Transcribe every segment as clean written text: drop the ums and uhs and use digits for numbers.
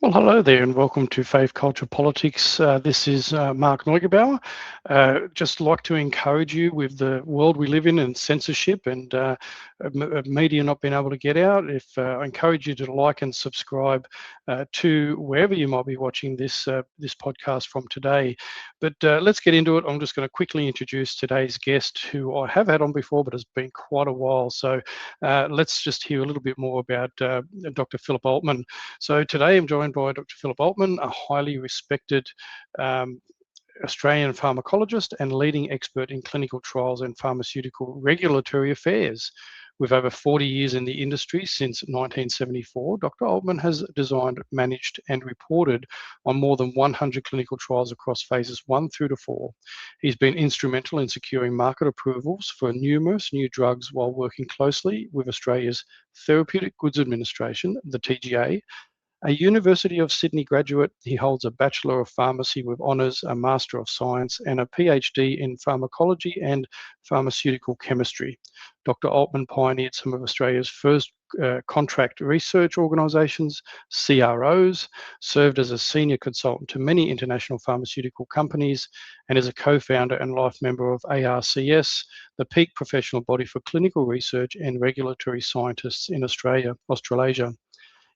Well, hello there, and welcome to Faith Culture Politics. This is Mark Neugebauer. Just like to encourage you with the world we live in and censorship and media not being able to get out. I encourage you to like and subscribe to wherever you might be watching this podcast from today. But let's get into it. I'm just going to quickly introduce today's guest, who I have had on before, but has been quite a while. So let's just hear a little bit more about Dr. Phillip Altman. So today I'm joined by Dr. Phillip Altman, a highly respected Australian pharmacologist and leading expert in clinical trials and pharmaceutical regulatory affairs. With over 40 years in the industry since 1974, Dr. Altman has designed, managed, and reported on more than 100 clinical trials across phases 1 through to 4. He's been instrumental in securing market approvals for numerous new drugs while working closely with Australia's Therapeutic Goods Administration, the TGA. A University of Sydney graduate, he holds a Bachelor of Pharmacy with honours, a Master of Science, and a PhD in Pharmacology and Pharmaceutical Chemistry. Dr. Altman pioneered some of Australia's first contract research organisations, CROs, served as a senior consultant to many international pharmaceutical companies, and is a co-founder and life member of ARCS, the peak professional body for clinical research and regulatory scientists in Australasia.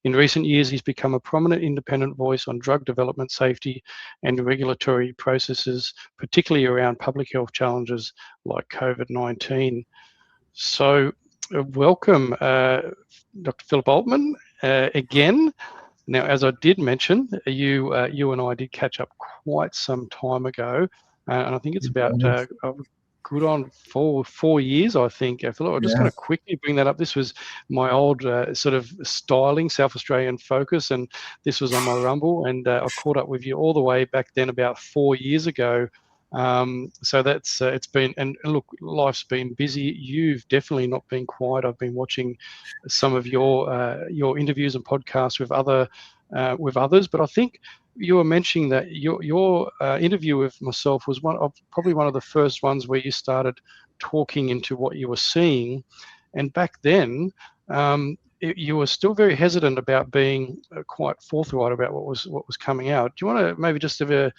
In recent years, he's become a prominent independent voice on drug development, safety, and regulatory processes, particularly around public health challenges like COVID-19. So, welcome, Dr. Phillip Altman, again. Now, as I did mention, you and I did catch up quite some time ago, and I think it's about good on four years, I think. Phillip, I'm just going to quickly bring that up. This was my old sort of styling, South Australian focus, and this was on my Rumble, and I caught up with you all the way back then about 4 years ago. So that's it's been, and look, life's been busy. You've definitely not been quiet. I've been watching some of your interviews and podcasts with others, but I think you were mentioning that your interview with myself was probably one of the first ones where you started talking into what you were seeing, and back then you were still very hesitant about being quite forthright about what was coming out. Do you want to maybe just have a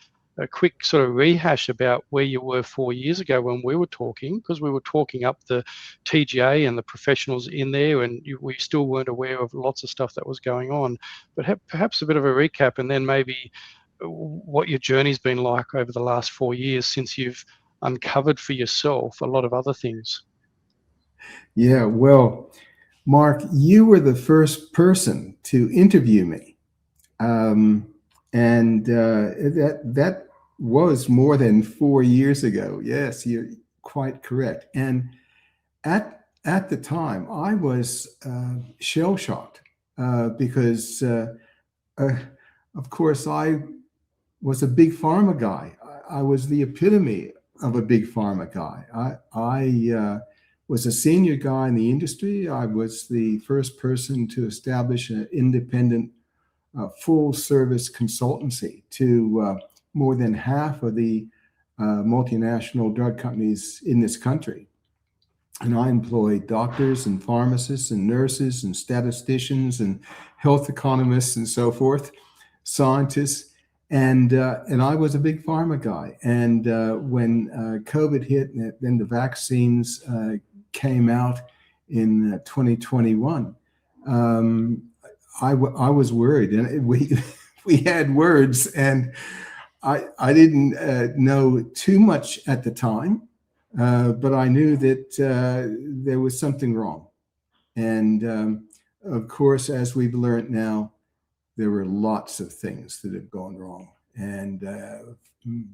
quick sort of rehash about where you were 4 years ago when we were talking, because we were talking up the TGA and the professionals in there, and we still weren't aware of lots of stuff that was going on. But perhaps a bit of a recap, and then maybe what your journey's been like over the last 4 years since you've uncovered for yourself a lot of other things. Yeah, well, Mark, you were the first person to interview me. And that was more than 4 years ago. Yes, you're quite correct. And at the time, I was shell-shocked because, of course, I was a big pharma guy. I was the epitome of a big pharma guy. I was a senior guy in the industry. I was the first person to establish an independent full-service consultancy to more than half of the multinational drug companies in this country. And I employed doctors and pharmacists and nurses and statisticians and health economists and so forth, scientists. And I was a big pharma guy. And when COVID hit and then the vaccines came out in 2021, I was worried, and we had words, and I didn't know too much at the time, but I knew that there was something wrong. And of course, as we've learned now, there were lots of things that have gone wrong, and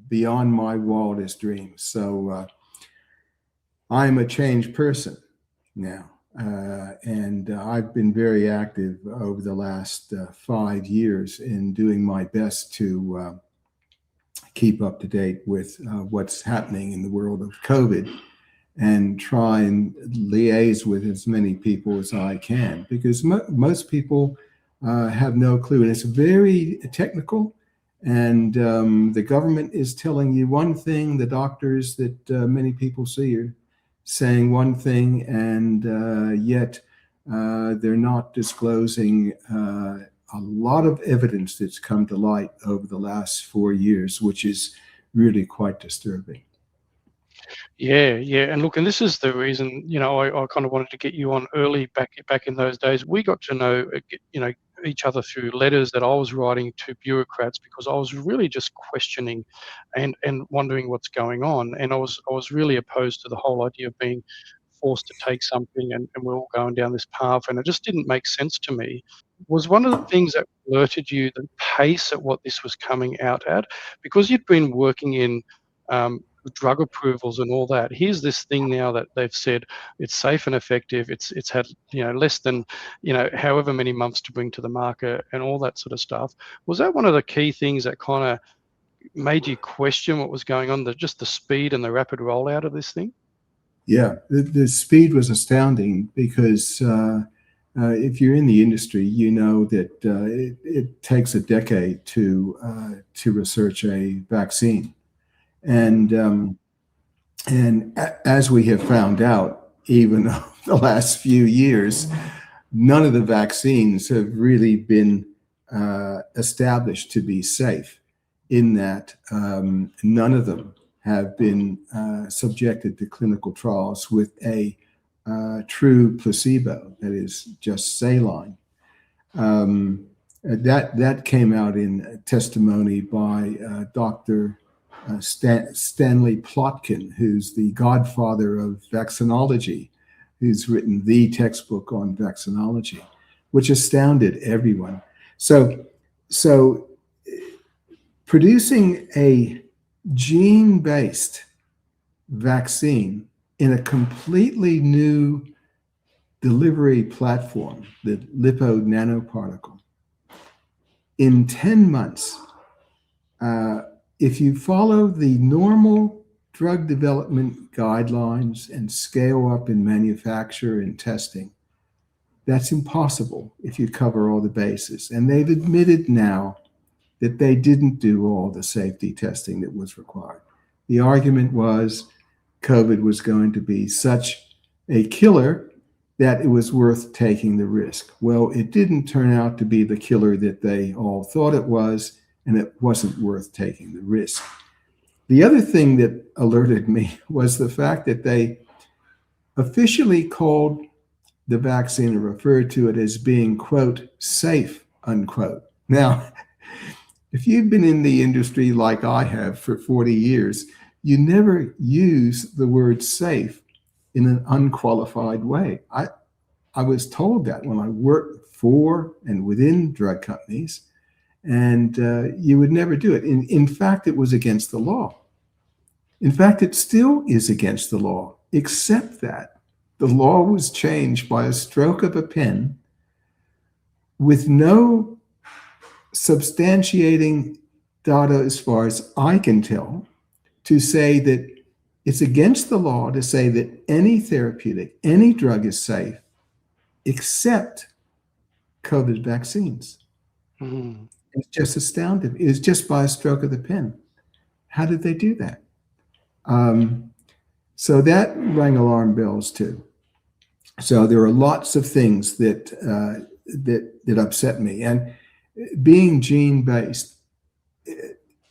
beyond my wildest dreams. So I'm a changed person now. And I've been very active over the last 5 years in doing my best to keep up to date with what's happening in the world of COVID and try and liaise with as many people as I can, because most people have no clue. And it's very technical, and the government is telling you one thing, the doctors that many people see are saying one thing, and yet they're not disclosing a lot of evidence that's come to light over the last 4 years, which is really quite disturbing. Yeah, yeah, and look, and this is the reason, I kind of wanted to get you on early back in those days. We got to know, each other through letters that I was writing to bureaucrats because I was really just questioning, and wondering what's going on, and I was really opposed to the whole idea of being forced to take something, and we're all going down this path, and it just didn't make sense to me. Was one of the things that alerted you the pace at what this was coming out at, because you'd been working in drug approvals and all that. Here's this thing now that they've said it's safe and effective. It's had less than however many months to bring to the market and all that sort of stuff. Was that one of the key things that kind of made you question what was going on? Just the speed and the rapid rollout of this thing. Yeah, the speed was astounding because if you're in the industry, you know that it takes a decade to research a vaccine, and as we have found out, even the last few years, none of the vaccines have really been established to be safe. In that, none of them have been subjected to clinical trials with a true placebo, that is just saline. That came out in testimony by Dr. Stanley Plotkin, who's the godfather of vaccinology, who's written the textbook on vaccinology, which astounded everyone. So producing a gene-based vaccine in a completely new delivery platform, the lipid nanoparticle, in 10 months, if you follow the normal drug development guidelines and scale up in manufacture and testing, that's impossible if you cover all the bases. And they've admitted now that they didn't do all the safety testing that was required. The argument was COVID was going to be such a killer that it was worth taking the risk. Well, it didn't turn out to be the killer that they all thought it was, and it wasn't worth taking the risk. The other thing that alerted me was the fact that they officially called the vaccine and referred to it as being, quote, safe, unquote. Now, if you've been in the industry like I have for 40 years, you never use the word safe in an unqualified way. I was told that when I worked for and within drug companies, and you would never do it. In fact, it was against the law. In fact, it still is against the law, except that the law was changed by a stroke of a pen with no substantiating data, as far as I can tell, to say that it's against the law to say that any therapeutic, any drug is safe, except COVID vaccines. Mm. It's just astounding. It's just by a stroke of the pen. How did they do that? So that rang alarm bells too. So there are lots of things that upset me. And being gene-based,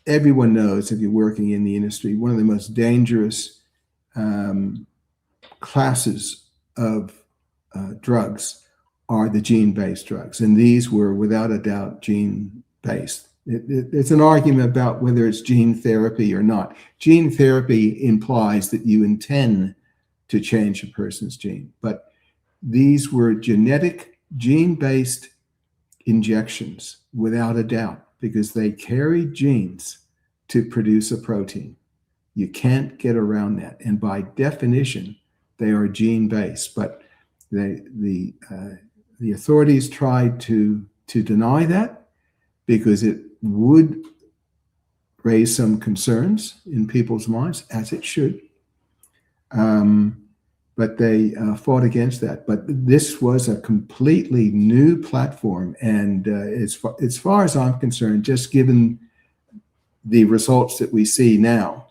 everyone knows, if you're working in the industry, one of the most dangerous classes of drugs are the gene-based drugs. And these were, without a doubt, gene-based. It's an argument about whether it's gene therapy or not. Gene therapy implies that you intend to change a person's gene. But these were genetic, gene-based injections, without a doubt, because they carried genes to produce a protein. You can't get around that. And by definition, they are gene-based. But the authorities tried to deny that because it would raise some concerns in people's minds, as it should. But they fought against that. But this was a completely new platform. And as far as I'm concerned, just given the results that we see now,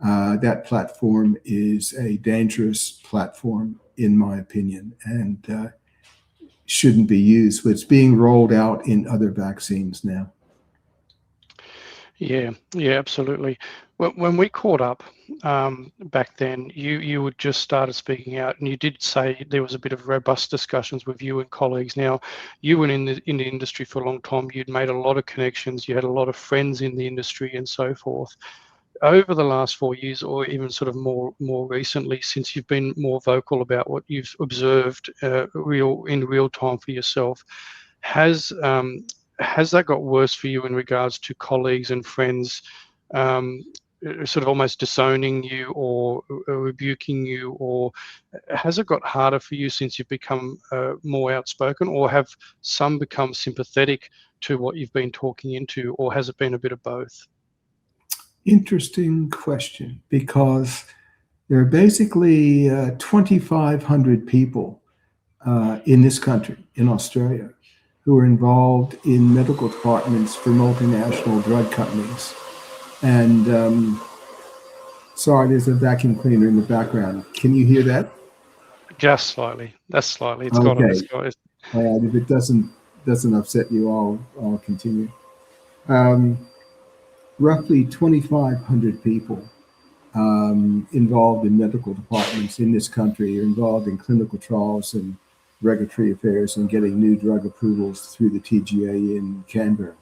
that platform is a dangerous platform, in my opinion. And shouldn't be used, but it's being rolled out in other vaccines now. Yeah, yeah, absolutely. When we caught up back then, you had just started speaking out, and you did say there was a bit of robust discussions with you and colleagues. Now, you were in the industry for a long time. You'd made a lot of connections. You had a lot of friends in the industry, and so forth. Over the last 4 years, or even sort of more recently, since you've been more vocal about what you've observed in real time for yourself, has has that got worse for you in regards to colleagues and friends, um, sort of almost disowning you or rebuking you, or has it got harder for you since you've become more outspoken, or have some become sympathetic to what you've been talking into, or has it been a bit of both? Interesting question, because there are basically 2,500 people in this country, in Australia, who are involved in medical departments for multinational drug companies. And sorry, there's a vacuum cleaner in the background. Can you hear that? Just slightly. That's slightly. It's got it. Okay. It's got it. If it doesn't upset you, I'll continue. Um, Roughly 2,500 people involved in medical departments in this country are involved in clinical trials and regulatory affairs and getting new drug approvals through the TGA in Canberra.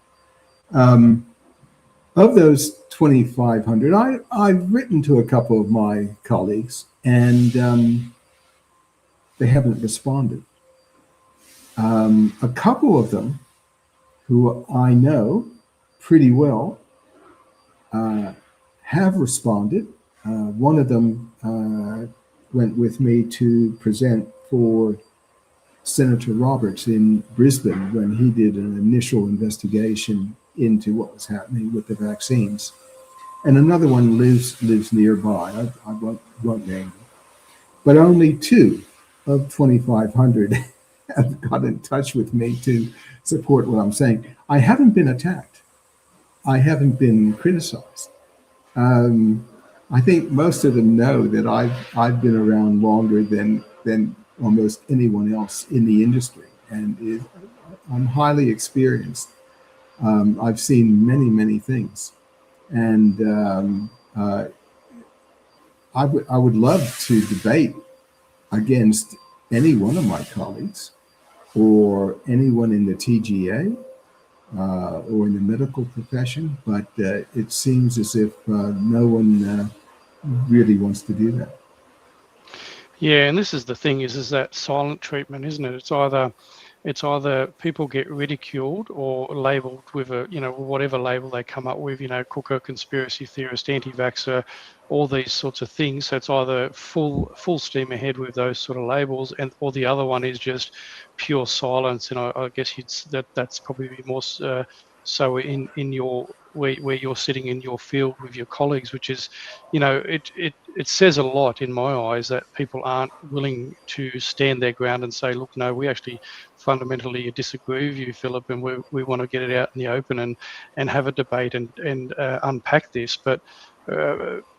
Of those 2,500, I've written to a couple of my colleagues, and they haven't responded. A couple of them, who I know pretty well, have responded. One of them went with me to present for Senator Roberts in Brisbane when he did an initial investigation into what was happening with the vaccines. And another one lives nearby. I won't name them. But only 2 of 2,500 have got in touch with me to support what I'm saying. I haven't been attacked. I haven't been criticized. I think most of them know that I've been around longer than almost anyone else in the industry, and I'm highly experienced. I've seen many things, and I would love to debate against any one of my colleagues or anyone in the TGA or in the medical profession, but it seems as if no one really wants to do that. Yeah, and this is the thing is that silent treatment, isn't it? It's either people get ridiculed or labeled with a, whatever label they come up with, cooker, conspiracy theorist, anti-vaxxer, all these sorts of things. So it's either full steam ahead with those sort of labels, or the other one is just pure silence. And I guess that's probably more so in your where you're sitting in your field with your colleagues, which is, it says a lot in my eyes that people aren't willing to stand their ground and say, look, no, we actually fundamentally disagree with you, Philip, and we want to get it out in the open and have a debate and unpack this. But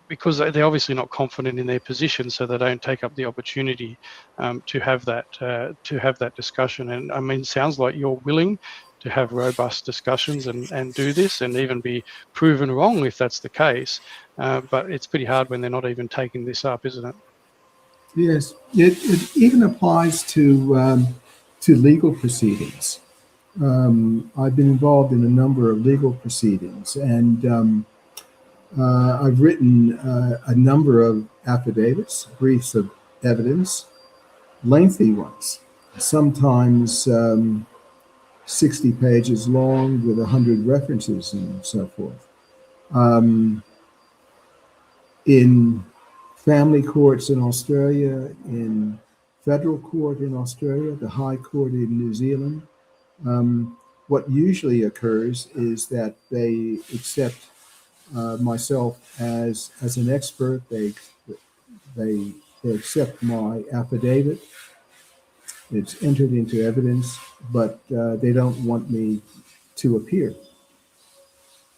because they're obviously not confident in their position, so they don't take up the opportunity to have that discussion. And I mean, it sounds like you're willing to have robust discussions and do this and even be proven wrong if that's the case. But it's pretty hard when they're not even taking this up, isn't it? Yes, it even applies to legal proceedings. I've been involved in a number of legal proceedings, and I've written a number of affidavits, briefs of evidence, lengthy ones, sometimes 60 pages long with 100 references and so forth. In family courts in Australia, in federal court in Australia, the High Court in New Zealand, what usually occurs is that they accept myself as an expert. They accept my affidavit. It's entered into evidence, but they don't want me to appear.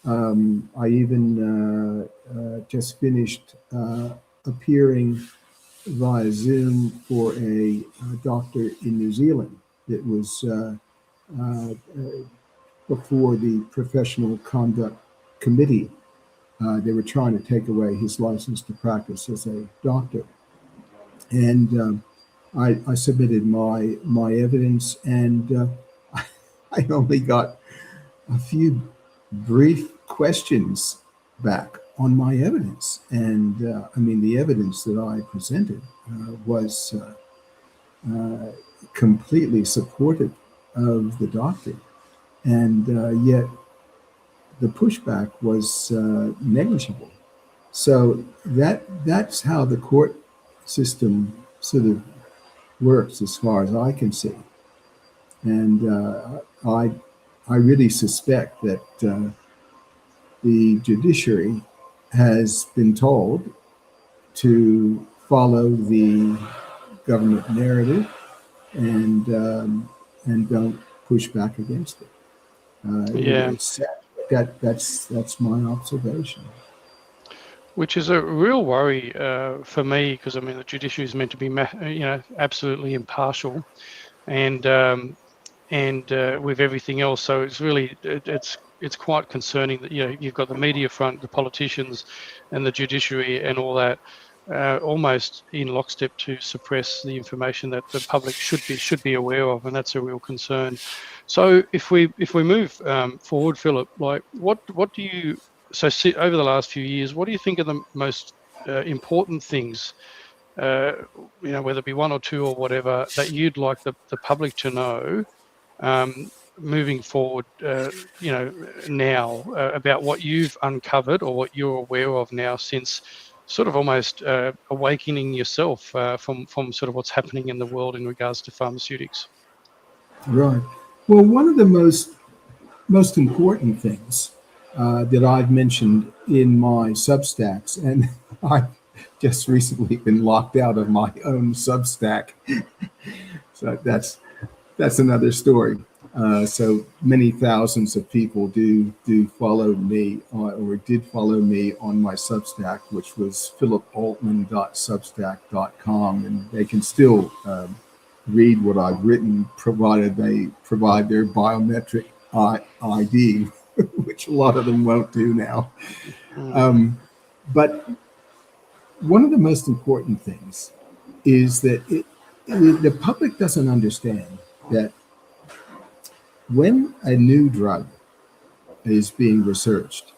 I even just finished appearing via Zoom for a doctor in New Zealand It was before the Professional Conduct Committee. They were trying to take away his license to practice as a doctor. And I submitted my evidence, and I only got a few brief questions back on my evidence. And I mean, the evidence that I presented was completely supportive of the doctor. And yet the pushback was negligible. So that's how the court system sort of works, as far as I can see. And I really suspect that the judiciary has been told to follow the government narrative and don't push back against it. Yeah. It's sad. That's my observation. Which is a real worry for me, because I mean the judiciary is meant to be, absolutely impartial, and with everything else. So it's really it's quite concerning that you've got the media front, the politicians, and the judiciary, and all that almost in lockstep to suppress the information that the public should be aware of, and that's a real concern. So if we move forward, Philip, like what do you over the last few years, what do you think are the most important things, whether it be one or two or whatever, that you'd like the public to know moving forward, now, about what you've uncovered or what you're aware of now, since sort of almost awakening yourself from sort of what's happening in the world in regards to pharmaceutics? Right. Well, one of the most important things that I've mentioned in my Substacks, and I've just recently been locked out of my own Substack, so that's another story. So many thousands of people do follow me, or did follow me on my Substack, which was philipaltman.substack.com, and they can still read what I've written, provided they provide their biometric ID, which a lot of them won't do now. But one of the most important things is that the public doesn't understand that when a new drug is being researched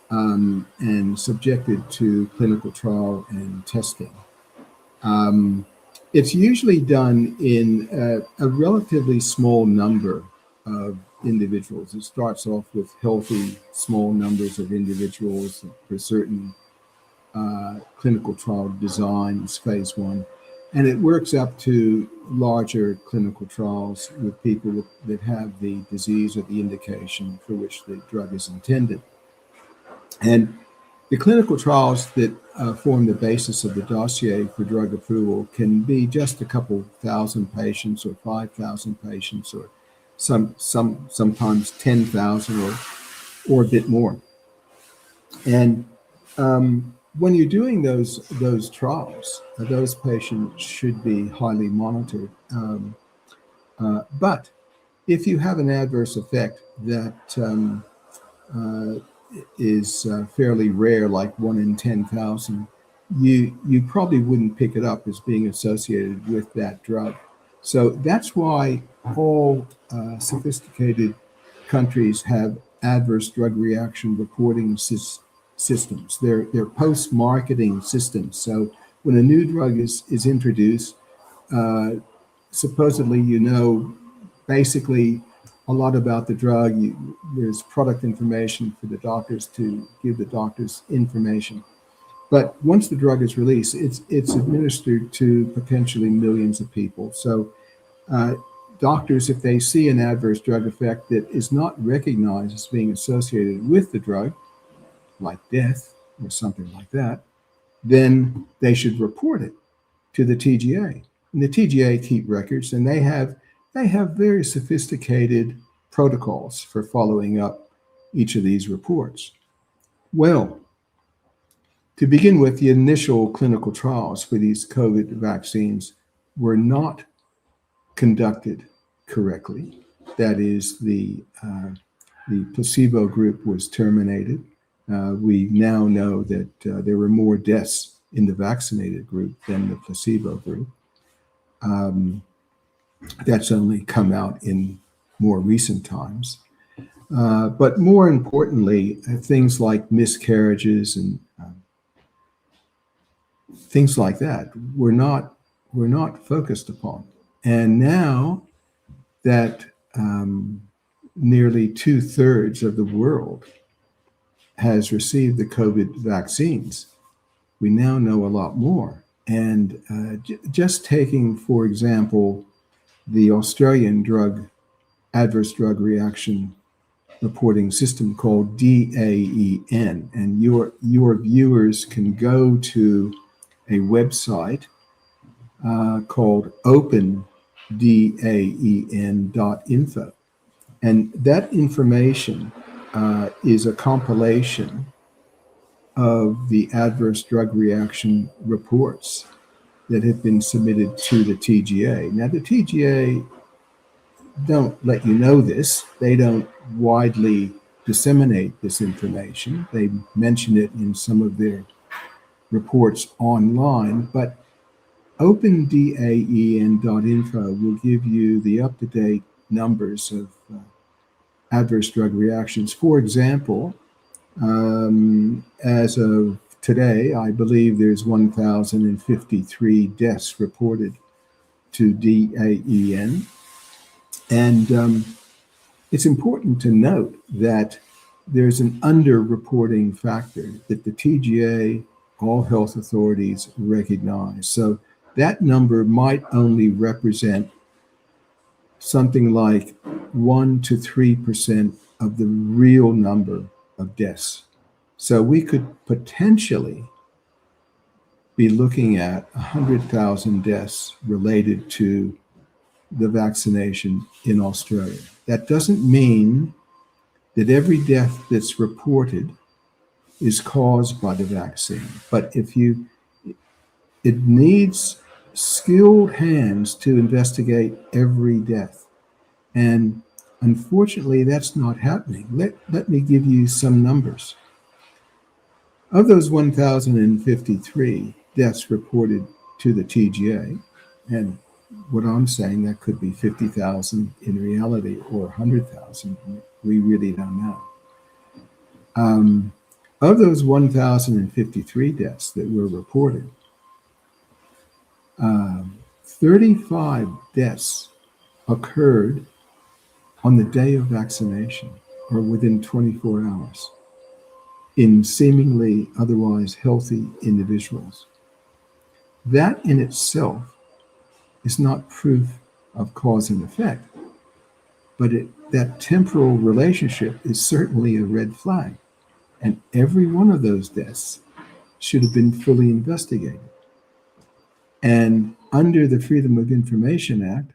and subjected to clinical trial and testing, it's usually done in a relatively small number of individuals. It starts off with healthy, small numbers of individuals for certain clinical trial designs, phase one. And it works up to larger clinical trials with people that have the disease or the indication for which the drug is intended. And the clinical trials that form the basis of the dossier for drug approval can be just a couple thousand patients, or 5,000 patients, or sometimes 10,000 or a bit more. And when you're doing those trials, those patients should be highly monitored. But if you have an adverse effect that is fairly rare, like 1 in 10,000, you probably wouldn't pick it up as being associated with that drug. So that's why all sophisticated countries have adverse drug reaction reporting systems. They're post-marketing systems. So when a new drug is introduced, supposedly basically a lot about the drug. There's product information for the doctors to give the doctors information. But once the drug is released, it's administered to potentially millions of people. So doctors, if they see an adverse drug effect that is not recognized as being associated with the drug, like death or something like that, then they should report it to the TGA. And the TGA keep records, and they have very sophisticated protocols for following up each of these reports. Well, to begin with, the initial clinical trials for these COVID vaccines were not conducted correctly. That is, the placebo group was terminated. We now know that there were more deaths in the vaccinated group than the placebo group. That's only come out in more recent times. But more importantly, things like miscarriages and things like that were not focused upon. And now that nearly 2/3 of the world has received the COVID vaccines, we now know a lot more. And just taking, for example, the Australian adverse drug reaction reporting system called DAEN, and your viewers can go to a website called opendaen.info. And that information is a compilation of the adverse drug reaction reports that have been submitted to the TGA. Now, the TGA don't let you know this. They don't widely disseminate this information. They mention it in some of their reports online, but opendaen.info will give you the up-to-date numbers of adverse drug reactions. For example, as of today, I believe there's 1,053 deaths reported to DAEN. And it's important to note that there's an under-reporting factor that the TGA, all health authorities, recognize. So that number might only represent something like 1 to 3% of the real number of deaths. So we could potentially be looking at 100,000 deaths related to the vaccination in Australia. That doesn't mean that every death that's reported is caused by the vaccine, but it needs skilled hands to investigate every death. And unfortunately, that's not happening. Let me give you some numbers. Of those 1,053 deaths reported to the TGA, and what I'm saying, that could be 50,000 in reality or 100,000. We really don't know. Of those 1,053 deaths that were reported, 35 deaths occurred on the day of vaccination or within 24 hours in seemingly otherwise healthy individuals. That in itself is not proof of cause and effect, but that temporal relationship is certainly a red flag. And every one of those deaths should have been fully investigated. And under the Freedom of Information Act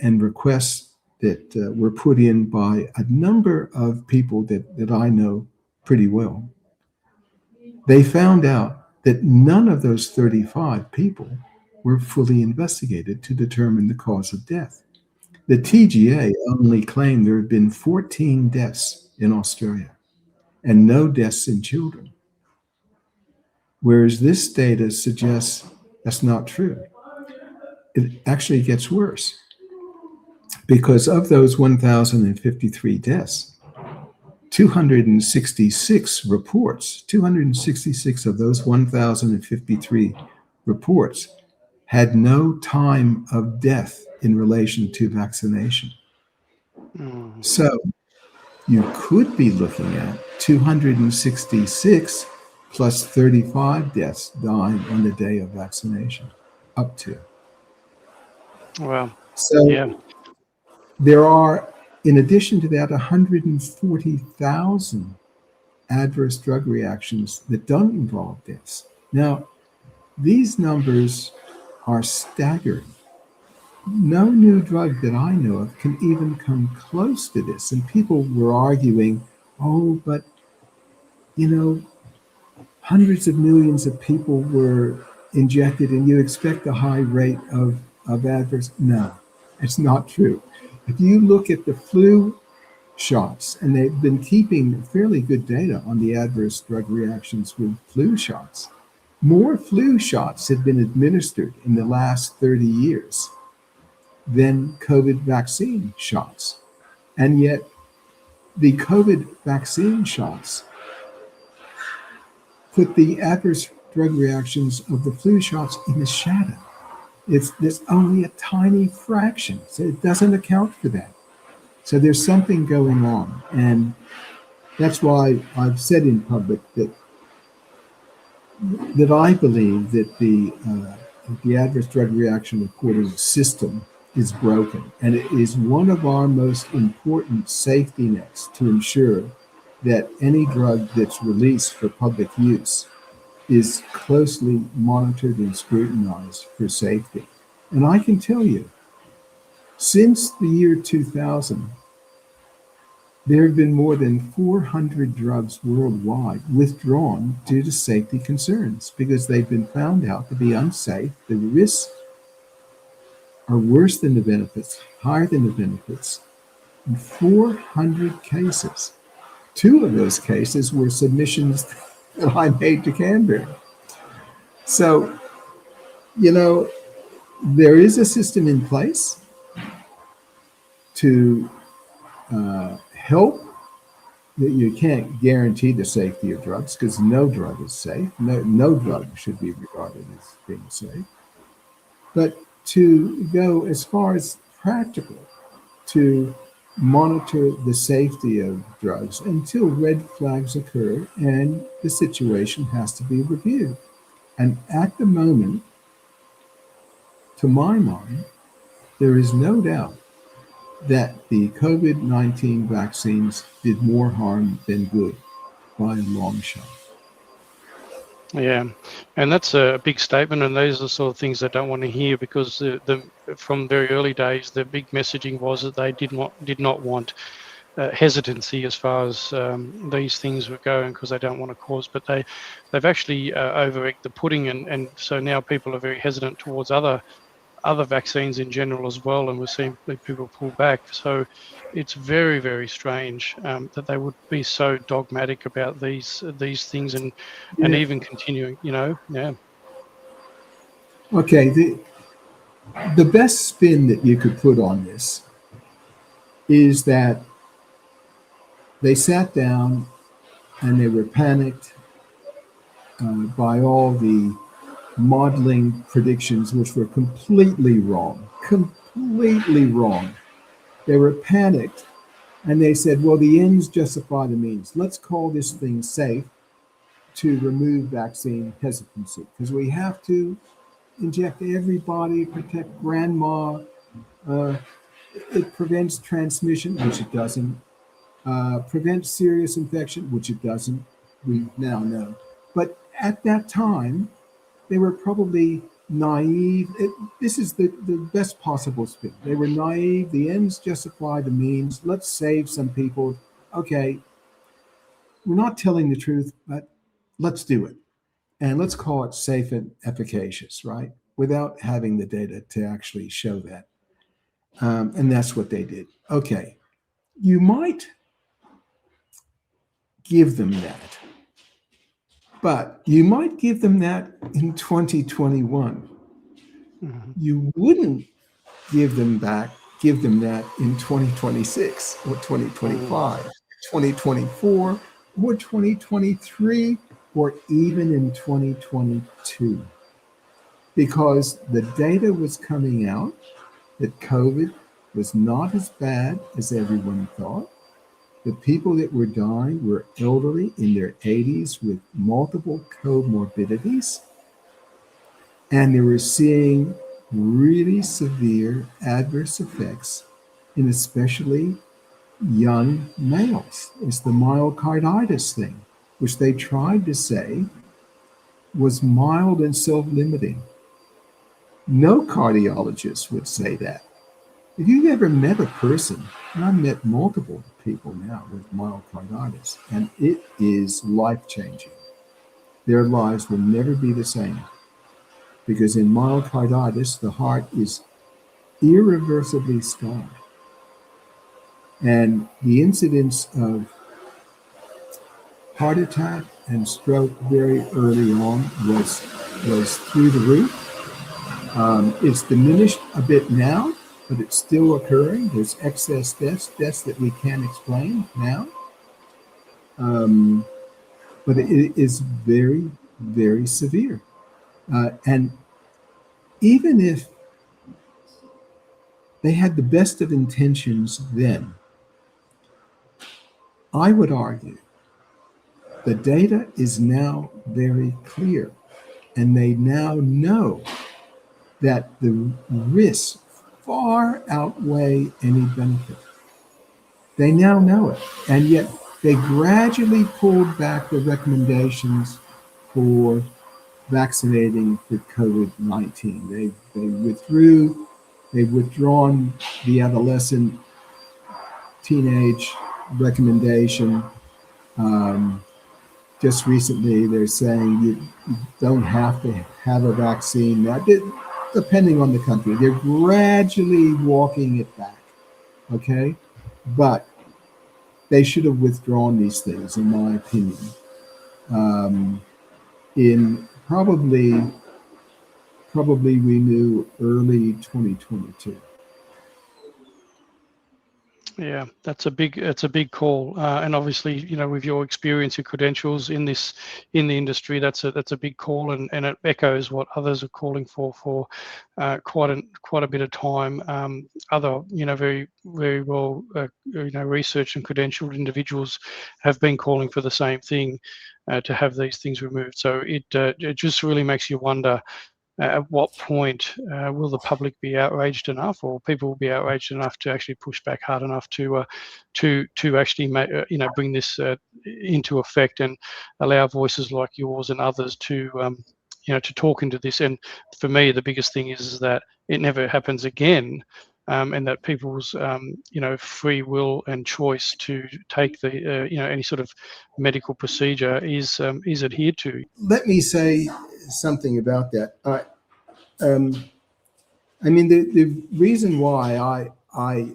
and requests that were put in by a number of people that I know pretty well, they found out that none of those 35 people were fully investigated to determine the cause of death. The TGA only claimed there have been 14 deaths in Australia and no deaths in children, whereas this data suggests that's not true. It actually gets worse, because of those 1,053 deaths, 266 of those 1,053 reports had no time of death in relation to vaccination. So you could be looking at 266 plus 35 deaths dying on the day of vaccination, up to. Wow. So yeah. There are, in addition to that, 140,000 adverse drug reactions that don't involve deaths. Now, these numbers are staggering. No new drug that I know of can even come close to this. And people were arguing, oh, but, hundreds of millions of people were injected and you expect a high rate of adverse. No, It's not true. If you look at the flu shots, and they've been keeping fairly good data on the adverse drug reactions with flu shots. More flu shots have been administered in the last 30 years than COVID vaccine shots. And yet, the COVID vaccine shots put the adverse drug reactions of the flu shots in the shadow. There's only a tiny fraction, so it doesn't account for that. So there's something going on, and that's why I've said in public that I believe that the adverse drug reaction reporting system is broken, and it is one of our most important safety nets to ensure that any drug that's released for public use is closely monitored and scrutinized for safety. And I can tell you, since the year 2000, there have been more than 400 drugs worldwide withdrawn due to safety concerns because they've been found out to be unsafe. The risks are worse than the benefits, higher than the benefits, in 400 cases. 2 of those cases were submissions that I made to Canberra. So, there is a system in place to help. That you can't guarantee the safety of drugs because no drug is safe. No drug should be regarded as being safe. But to go as far as practical to monitor the safety of drugs until red flags occur and the situation has to be reviewed. And at the moment, to my mind, there is no doubt that the COVID-19 vaccines did more harm than good by a long shot. Yeah, and that's a big statement, and those are the sort of things they don't want to hear because from very early days, the big messaging was that they did not want hesitancy as far as these things were going because they don't want to cause, but they've actually over-egged the pudding, and so now people are very hesitant towards other vaccines in general as well, and we're seeing people pull back. So it's very, very strange that they would be so dogmatic about these things and even continuing, yeah. Okay, the best spin that you could put on this is that they sat down and they were panicked by all the modeling predictions, which were completely wrong. They were panicked, and they said, well, the ends justify the means. Let's call this thing safe to remove vaccine hesitancy, because we have to inject everybody, protect grandma. It prevents transmission, which it doesn't. Prevents serious infection, which it doesn't. We now know. But at that time, they were probably naive. This is the best possible spin. They were naive. The ends justify the means. Let's save some people. Okay, we're not telling the truth, but let's do it. And let's call it safe and efficacious, right? Without having the data to actually show that. And that's what they did. Okay, you might give them that. But you might give them that in 2021. Mm-hmm. You wouldn't give them that in 2026 or 2025, 2024 or 2023 or even in 2022. Because the data was coming out that COVID was not as bad as everyone thought. The people that were dying were elderly in their 80s with multiple comorbidities, and they were seeing really severe adverse effects in especially young males. It's the myocarditis thing, which they tried to say was mild and self-limiting. No cardiologist would say that. If you've ever met a person, and I've met multiple people now with myocarditis, and it is life-changing. Their lives will never be the same. Because in myocarditis, the heart is irreversibly scarred. And the incidence of heart attack and stroke very early on was through the roof. It's diminished a bit now, but it's still occurring. There's excess deaths that we can't explain now. But it is very, very severe. And even if they had the best of intentions then, I would argue the data is now very clear, and they now know that the risks far outweigh any benefit. They now know it, and yet they gradually pulled back the recommendations for vaccinating for COVID-19. They've withdrawn the adolescent teenage recommendation. Just recently, they're saying you don't have to have a vaccine now, depending on the country. They're gradually walking it back, okay? But they should have withdrawn these things, in my opinion, in probably we knew early 2022. Yeah, that's a big call, and obviously, with your experience, your credentials in the industry, that's a big call, and it echoes what others are calling for quite a bit of time. Other very very well researched and credentialed individuals have been calling for the same thing, to have these things removed. So it just really makes you wonder. At what point will the public be outraged enough, or people will be outraged enough to actually push back hard enough to actually bring this into effect and allow voices like yours and others to to talk into this? And for me, the biggest thing is that it never happens again, and that people's free will and choice to take the any sort of medical procedure is adhered to. Let me say something about that. I mean, the reason why I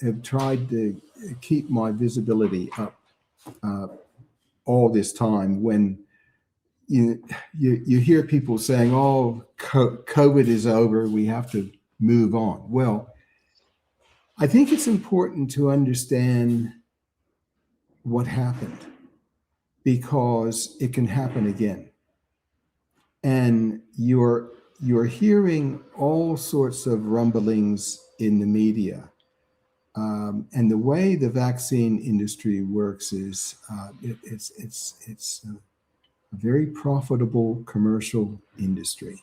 have tried to keep my visibility up all this time, when you hear people saying, "Oh, COVID is over, we have to move on." Well, I think it's important to understand what happened, because it can happen again. And you're hearing all sorts of rumblings in the media. And the way the vaccine industry works is it's a very profitable commercial industry.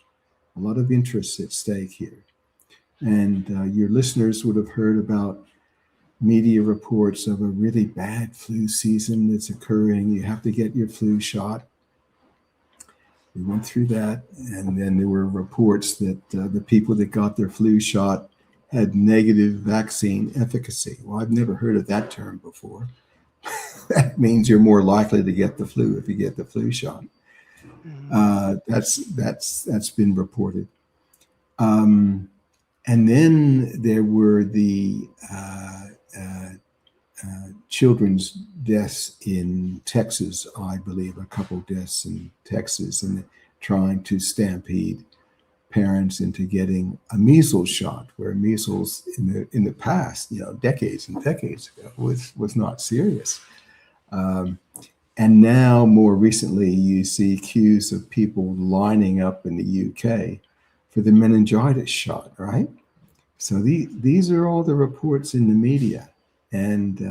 A lot of interests at stake here. And your listeners would have heard about media reports of a really bad flu season that's occurring. You have to get your flu shot. We went through that, and then there were reports that the people that got their flu shot had negative vaccine efficacy. Well, I've never heard of that term before. That means you're more likely to get the flu if you get the flu shot. That's been reported. And then there were the children's deaths in Texas, I believe, a couple deaths in Texas, and trying to stampede parents into getting a measles shot, where measles in the past, decades and decades ago, was not serious. And now, more recently, you see queues of people lining up in the UK for the meningitis shot, right? So these are all the reports in the media. And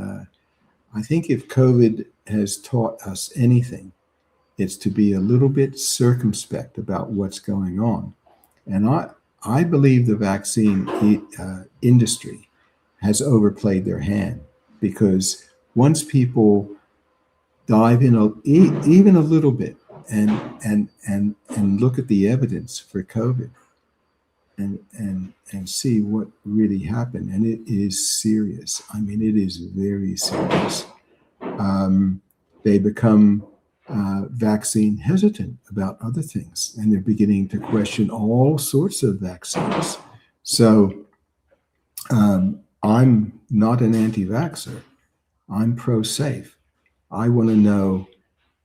I think if COVID has taught us anything, it's to be a little bit circumspect about what's going on. And I believe the vaccine industry has overplayed their hand, because once people dive in even a little bit and look at the evidence for COVID and see what really happened, and it is serious. I mean, it is very serious. They become vaccine hesitant about other things, and they're beginning to question all sorts of vaccines. So I'm not an anti-vaxxer. I'm pro-safe. I want to know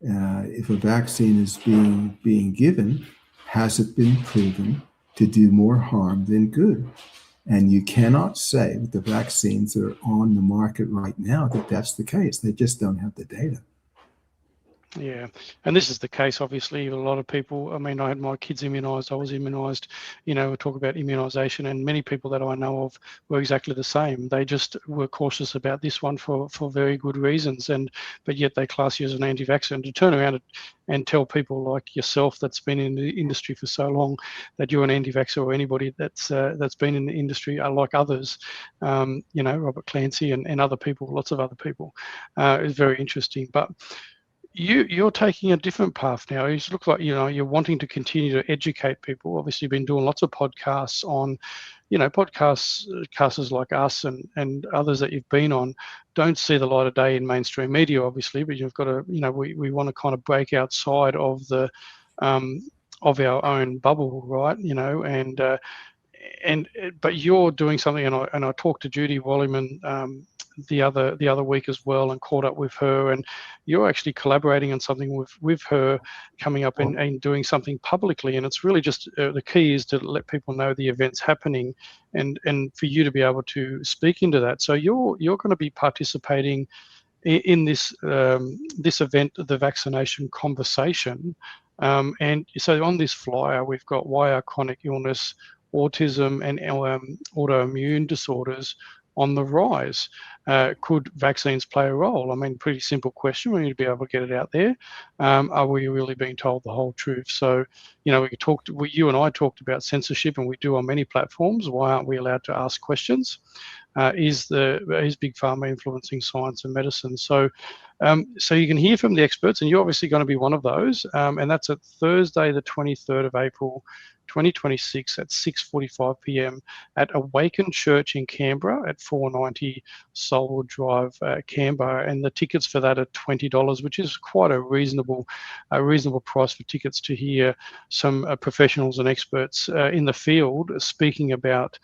if a vaccine is being given, has it been proven to do more harm than good? And you cannot say with the vaccines that are on the market right now that that's the case. They just don't have the data. Yeah, and this is the case, obviously, a lot of people. I mean, I had my kids immunised, I was immunised, we talk about immunisation, and many people that I know of were exactly the same. They just were cautious about this one for very good reasons, but yet they class you as an anti-vaxxer. And to turn around and tell people like yourself that's been in the industry for so long that you're an anti-vaxxer, or anybody that's been in the industry like others, Robert Clancy and other people, lots of other people, is very interesting. But you're taking a different path now. You look like you're wanting to continue to educate people. Obviously, you've been doing lots of podcasts on, casters like us and others that you've been on don't see the light of day in mainstream media, obviously. But you've got to, we want to kind of break outside of the of our own bubble, right? But you're doing something, and I talked to Judy Wallyman the other week as well, and caught up with her, and you're actually collaborating on something with her, coming up and doing something publicly. And it's really just the key is to let people know the event's happening, and for you to be able to speak into that. So you're going to be participating in this this event, the vaccination conversation. And so on this flyer, we've got why are chronic illness, autism, and autoimmune disorders on the rise? Could vaccines play a role? I mean, pretty simple question. We need to be able to get it out there. Are we really being told the whole truth? So, you and I talked about censorship, and we do on many platforms. Why aren't we allowed to ask questions? Is big pharma influencing science and medicine? So you can hear from the experts, and you're obviously going to be one of those. And that's at Thursday, the 23rd of April, 2026 at 6:45 p.m. at Awaken Church in Canberra at 490 Solwood Drive, Canberra. And the tickets for that are $20, which is quite a reasonable price for tickets to hear some professionals and experts in the field speaking about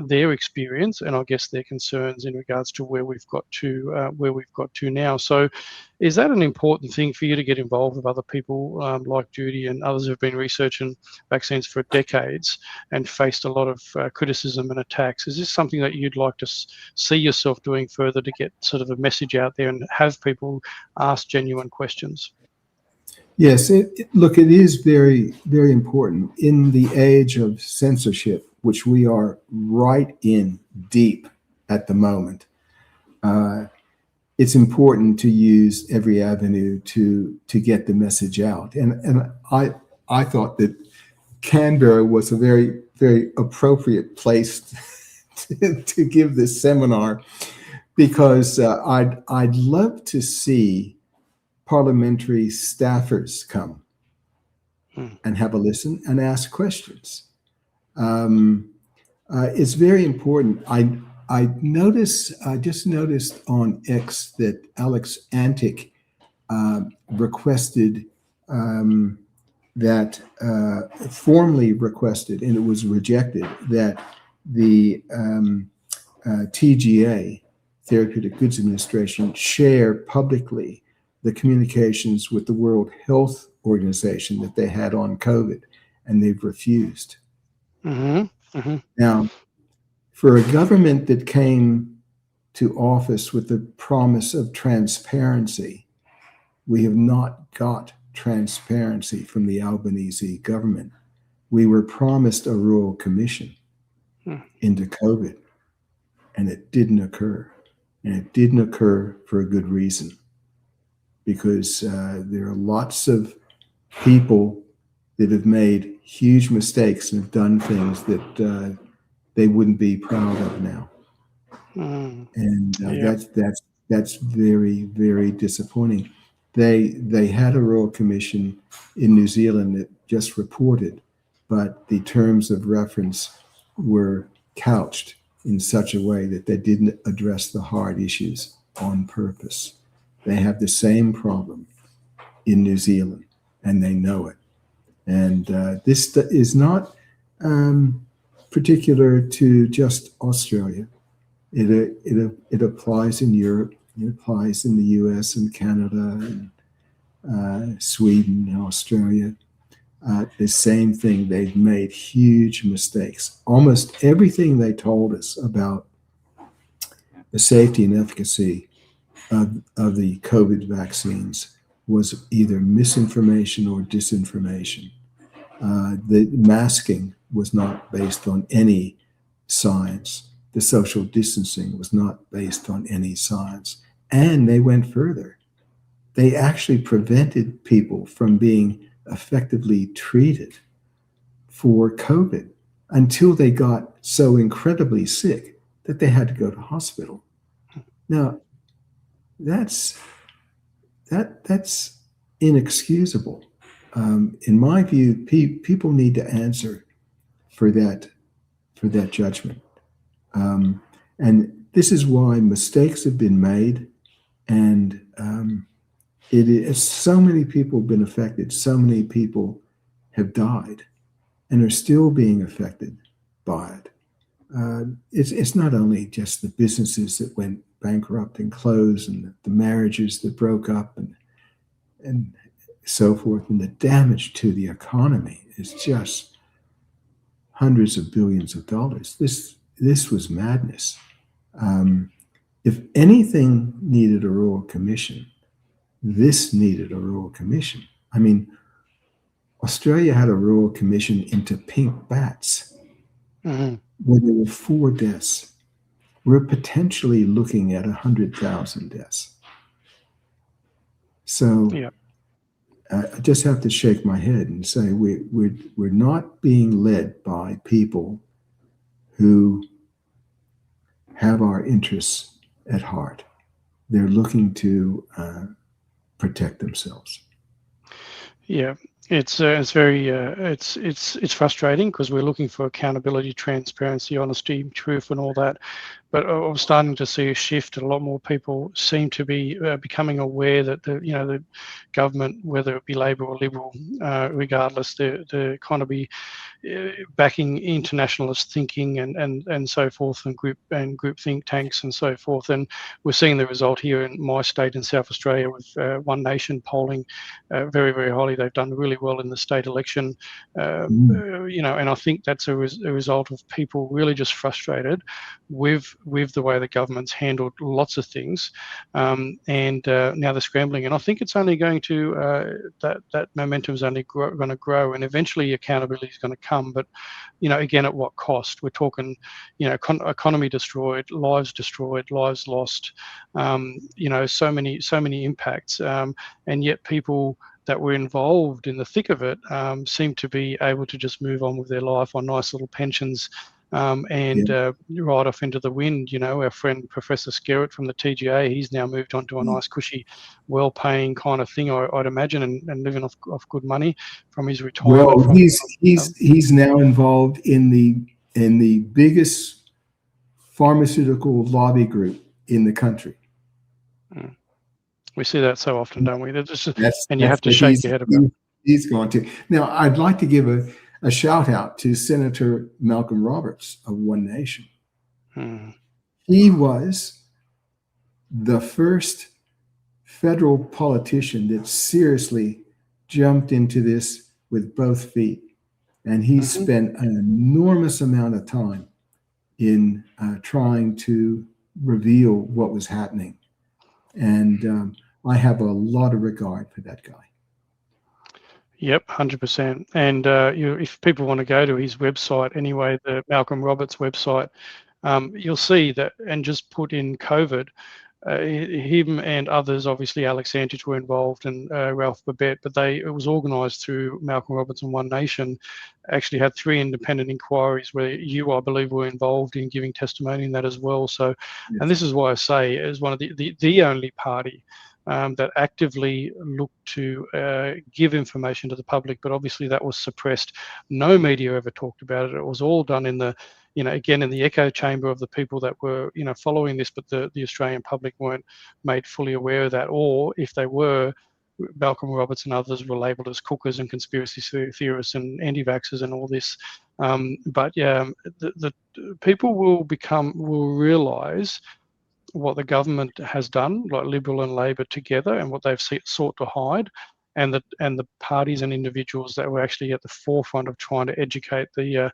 their experience, and I guess their concerns in regards to where we've got to now. So is that an important thing for you to get involved with other people like Judy and others who've been researching vaccines for decades and faced a lot of criticism and attacks? Is this something that you'd like to see yourself doing further to get sort of a message out there and have people ask genuine questions? Yes, look, it is very, very important in the age of censorship, which we are right in deep at the moment. It's important to use every avenue to get the message out. And I thought that Canberra was a very, very appropriate place to give this seminar, because I'd love to see parliamentary staffers come and have a listen and ask questions. It's very important. I just noticed on X that Alex Antic requested formally requested, and it was rejected, that the TGA, Therapeutic Goods Administration, share publicly the communications with the World Health Organization that they had on COVID, and they've refused. Mm-hmm. Mm-hmm. Now, for a government that came to office with the promise of transparency, we have not got transparency from the Albanese government. We were promised a royal commission into COVID, and it didn't occur. And it didn't occur for a good reason, because there are lots of people that have made huge mistakes and have done things that they wouldn't be proud of now. And that's very, very disappointing. They had a royal commission in New Zealand that just reported, but the terms of reference were couched in such a way that they didn't address the hard issues on purpose. They have the same problem in New Zealand, and they know it. And this is not particular to just Australia. It applies in Europe. It applies in the U.S. and Canada and Sweden and Australia. The same thing. They've made huge mistakes. Almost everything they told us about the safety and efficacy of the COVID vaccines was either misinformation or disinformation. The masking was not based on any science. The social distancing was not based on any science. And they went further. They actually prevented people from being effectively treated for COVID until they got so incredibly sick that they had to go to hospital. Now, that's inexcusable. In my view, people need to answer for that judgment. And this is why mistakes have been made, and it is so many people have been affected. So many people have died, and are still being affected by it. It's not only just the businesses that went bankrupt and closed, and the marriages that broke up, and so forth, and the damage to the economy is just hundreds of billions of dollars. This was madness. If anything needed a royal commission, this needed a royal commission. I mean, Australia had a royal commission into pink bats, where there were 4 deaths. We're potentially looking at 100,000 deaths. So I just have to shake my head and say we're not being led by people who have our interests at heart. They're looking to protect themselves. Yeah, it's very it's frustrating because we're looking for accountability, transparency, honesty, truth, and all that. But I'm starting to see a shift. A lot more people seem to be becoming aware that the government, whether it be Labor or Liberal, regardless, they're kind of be backing internationalist thinking and so forth, and group think tanks and so forth. And we're seeing the result here in my state in South Australia with One Nation polling very, very highly. They've done really well in the state election, and I think that's a result of people really just frustrated with the way the government's handled lots of things, and now they're scrambling. And I think it's only going to that momentum is only going to grow, and eventually accountability is going to come. But again, at what cost? We're talking, economy destroyed, lives lost, so many impacts, and yet people that were involved in the thick of it seem to be able to just move on with their life on nice little pensions. Right off into the wind. Our friend Professor Skerritt from the TGA, he's now moved on to a nice, cushy, well-paying kind of thing, I'd imagine, and living off good money from his retirement. Well, he's now involved in the biggest pharmaceutical lobby group in the country. We see that so often, don't we? You have to shake your head about it. He's going to. Now, I'd like to give a shout out to Senator Malcolm Roberts of One Nation. He was the first federal politician that seriously jumped into this with both feet. And he spent an enormous amount of time in trying to reveal what was happening. And I have a lot of regard for that guy. Yep, 100%. And if people want to go to his website anyway, the Malcolm Roberts website, you'll see that, and just put in COVID, him and others, obviously Alex Antich were involved, and Ralph Babette, but it was organised through Malcolm Roberts and One Nation. Actually had 3 independent inquiries where I believe, were involved in giving testimony in that as well. So, and this is why I say, as one of the only party that actively looked to give information to the public, but obviously that was suppressed. No media ever talked about it. It was all done in the, again, in the echo chamber of the people that were, following this, but the Australian public weren't made fully aware of that, or if they were, Malcolm Roberts and others were labelled as cookers and conspiracy theorists and anti-vaxxers and all this. But yeah, the people will realise what the government has done, like Liberal and Labor together, and what they've sought to hide, and the parties and individuals that were actually at the forefront of trying to educate the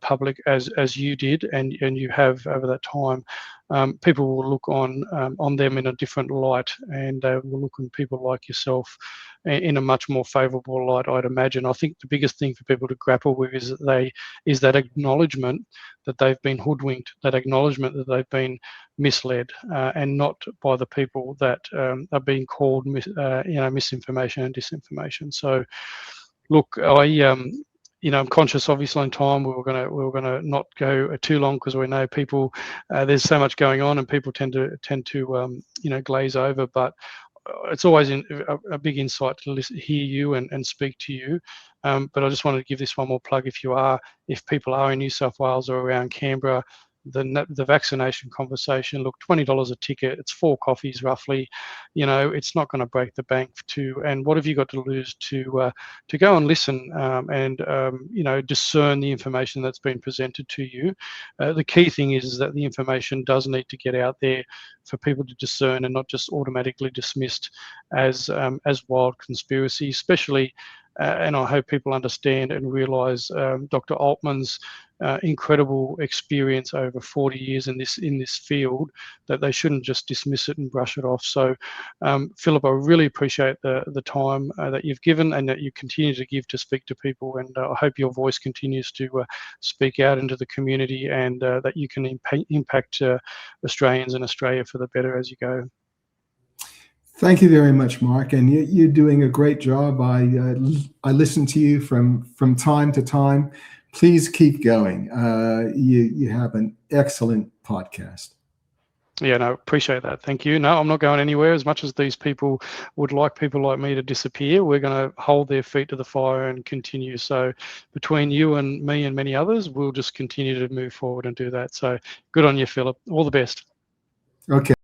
public as you did and you have over that time. People will look on them in a different light, and they will look on people like yourself in a much more favourable light, I'd imagine. I think the biggest thing for people to grapple with is that acknowledgement that they've been hoodwinked, that acknowledgement that they've been misled, and not by the people that are being called misinformation and disinformation. So look, I'm conscious obviously in time we were gonna not go too long, because we know people, there's so much going on and people tend to glaze over, but it's always a big insight to hear you and speak to you. But I just wanted to give this one more plug. If people are in New South Wales or around Canberra, the vaccination conversation, look, $20 a ticket, it's 4 coffees roughly. It's not going to break the bank and what have you got to lose to go and listen, and discern the information that's been presented to you. The key thing is that the information does need to get out there for people to discern, and not just automatically dismissed as wild conspiracy, especially and I hope people understand and realise Dr. Altman's incredible experience over 40 years in this field, that they shouldn't just dismiss it and brush it off. So, Philip, I really appreciate the time that you've given and that you continue to give to speak to people, and I hope your voice continues to speak out into the community, and that you can impact Australians and Australia for the better as you go. Thank you very much, Mark, and you're doing a great job. I listen to you from time to time. Please keep going. You have an excellent podcast. Yeah, no, appreciate that. Thank you. No, I'm not going anywhere. As much as these people would like people like me to disappear, we're going to hold their feet to the fire and continue. So between you and me and many others, we'll just continue to move forward and do that. So good on you, Philip. All the best. Okay.